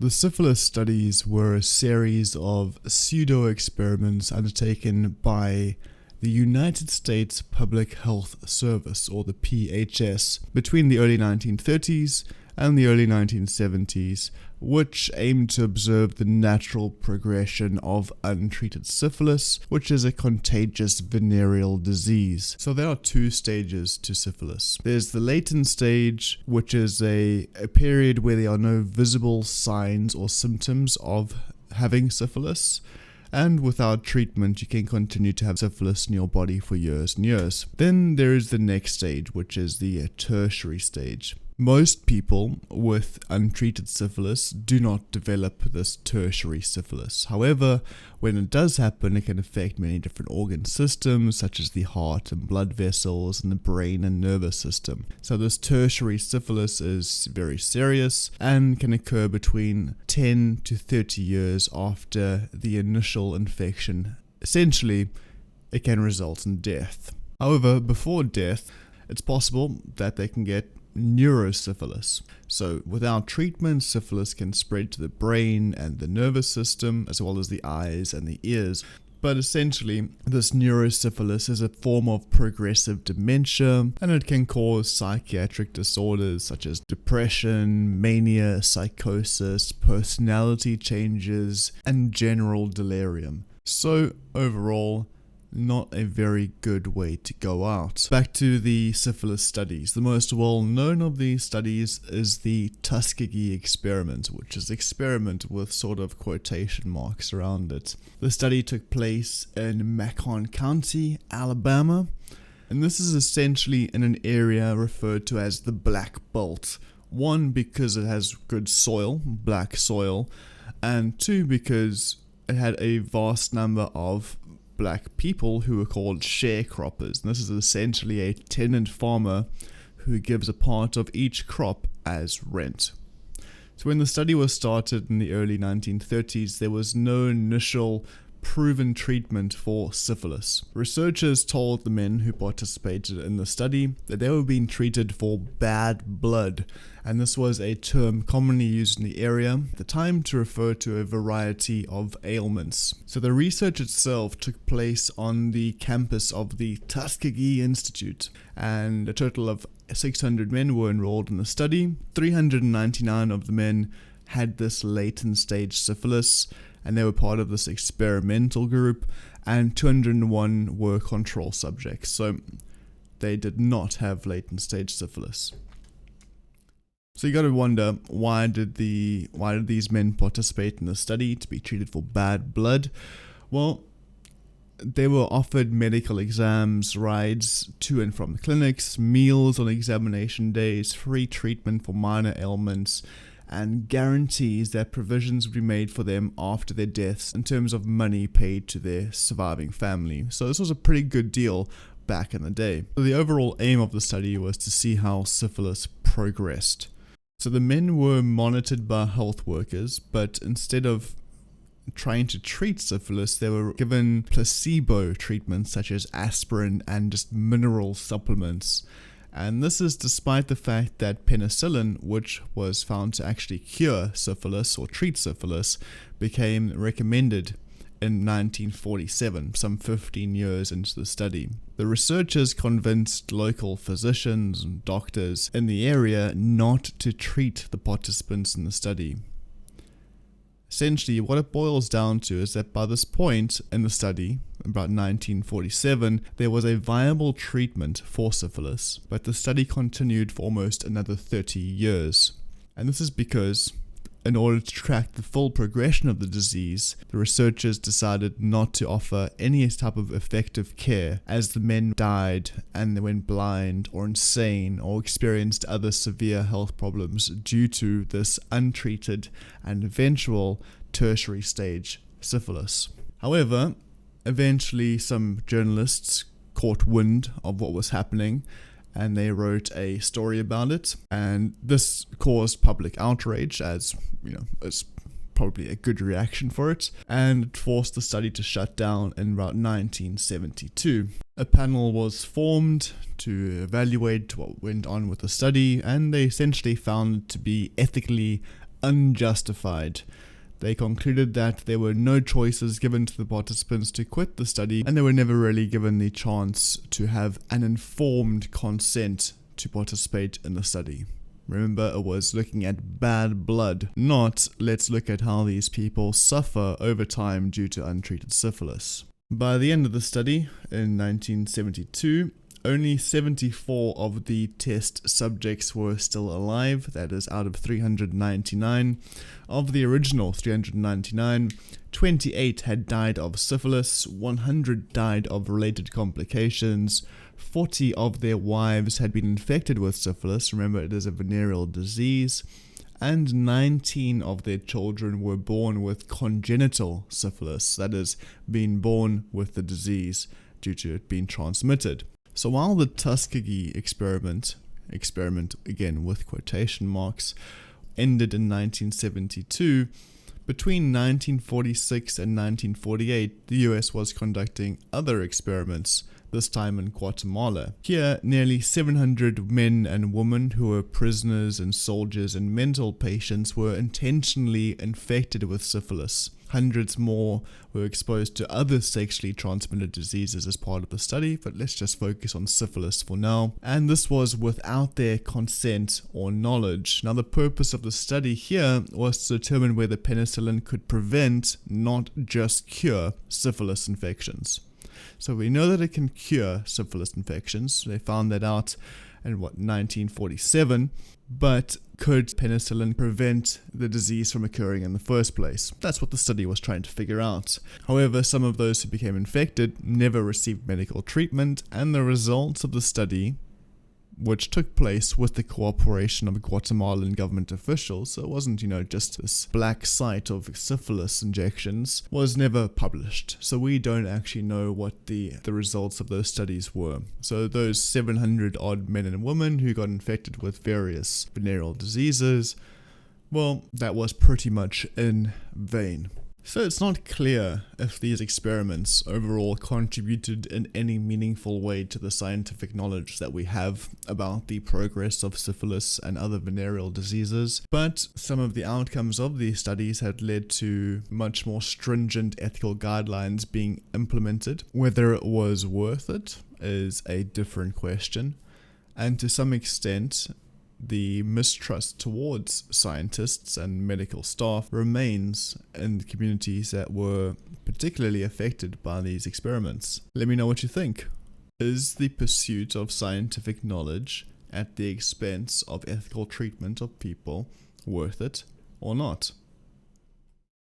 The syphilis studies were a series of pseudo-experiments undertaken by the United States Public Health Service, or the PHS, between the early 1930s and the early 1970s, which aimed to observe the natural progression of untreated syphilis, which is a contagious venereal disease. So there are two stages to syphilis. There's the latent stage, which is a period where there are no visible signs or symptoms of having syphilis, and without treatment you can continue to have syphilis in your body for years and years. Then there is the next stage, which is the tertiary stage. Most people with untreated syphilis do not develop this tertiary syphilis. However, when it does happen, it can affect many different organ systems, such as the heart and blood vessels and the brain and nervous system. So this tertiary syphilis is very serious and can occur between 10 to 30 years after the initial infection. Essentially, it can result in death. However, before death, it's possible that they can get neurosyphilis. So without treatment, syphilis can spread to the brain and the nervous system, as well as the eyes and the ears. But essentially, this neurosyphilis is a form of progressive dementia, and it can cause psychiatric disorders such as depression, mania, psychosis, personality changes, and general delirium. So overall, not a very good way to go out. Back to the syphilis studies. The most well-known of these studies is the Tuskegee experiment, which is experiment with sort of quotation marks around it. The study took place in Macon County, Alabama, and this is essentially in an area referred to as the Black Belt. One, because it has good soil, black soil, and two, because it had a vast number of black people who were called sharecroppers. And this is essentially a tenant farmer who gives a part of each crop as rent. So when the study was started in the early 1930s, there was no initial proven treatment for syphilis. Researchers told the men who participated in the study that they were being treated for bad blood, and this was a term commonly used in the area at the time to refer to a variety of ailments. So the research itself took place on the campus of the Tuskegee Institute, and a total of 600 men were enrolled in the study. 399 of the men had this latent stage syphilis, and they were part of this experimental group, and 201 were control subjects, so they did not have latent stage syphilis. So you got to wonder, why did these men participate in the study to be treated for bad blood? Well, they were offered medical exams, rides to and from the clinics, meals on examination days, free treatment for minor ailments, and guarantees that provisions would be made for them after their deaths in terms of money paid to their surviving family. So this was a pretty good deal back in the day. So the overall aim of the study was to see how syphilis progressed. So the men were monitored by health workers, but instead of trying to treat syphilis, they were given placebo treatments such as aspirin and just mineral supplements. And this is despite the fact that penicillin, which was found to actually cure syphilis or treat syphilis, became recommended in 1947, some 15 years into the study. The researchers convinced local physicians and doctors in the area not to treat the participants in the study. Essentially, what it boils down to is that by this point in the study, about 1947, there was a viable treatment for syphilis, but the study continued for almost another 30 years. And this is because, in order to track the full progression of the disease, the researchers decided not to offer any type of effective care, as the men died and they went blind or insane or experienced other severe health problems due to this untreated and eventual tertiary stage syphilis. However, eventually some journalists caught wind of what was happening, and they wrote a story about it, and this caused public outrage, as you know, it's probably a good reaction for it, and it forced the study to shut down in about 1972. A panel was formed to evaluate what went on with the study, and they essentially found it to be ethically unjustified. They concluded that there were no choices given to the participants to quit the study, and they were never really given the chance to have an informed consent to participate in the study. Remember, it was looking at bad blood, not let's look at how these people suffer over time due to untreated syphilis. By the end of the study, in 1972, only 74 of the test subjects were still alive, that is out of 399. Of the original 399, 28 had died of syphilis, 100 died of related complications, 40 of their wives had been infected with syphilis, remember it is a venereal disease, and 19 of their children were born with congenital syphilis, that is, being born with the disease due to it being transmitted. So while the Tuskegee experiment again with quotation marks, ended in 1972, between 1946 and 1948, the US was conducting other experiments, this time in Guatemala. Here, nearly 700 men and women who were prisoners and soldiers and mental patients were intentionally infected with syphilis. Hundreds more were exposed to other sexually transmitted diseases as part of the study, but let's just focus on syphilis for now. And this was without their consent or knowledge. Now, the purpose of the study here was to determine whether penicillin could prevent, not just cure, syphilis infections. So we know that it can cure syphilis infections. They found that out in 1947, but could penicillin prevent the disease from occurring in the first place? That's what the study was trying to figure out. However, some of those who became infected never received medical treatment, and the results of the study, which took place with the cooperation of Guatemalan government officials, so it wasn't, just this black site of syphilis injections, was never published. So we don't actually know what the results of those studies were. So those 700 odd men and women who got infected with various venereal diseases, well, that was pretty much in vain. So it's not clear if these experiments overall contributed in any meaningful way to the scientific knowledge that we have about the progress of syphilis and other venereal diseases, but some of the outcomes of these studies had led to much more stringent ethical guidelines being implemented. Whether it was worth it is a different question, and to some extent, the mistrust towards scientists and medical staff remains in communities that were particularly affected by these experiments. Let me know what you think. Is the pursuit of scientific knowledge at the expense of ethical treatment of people worth it or not?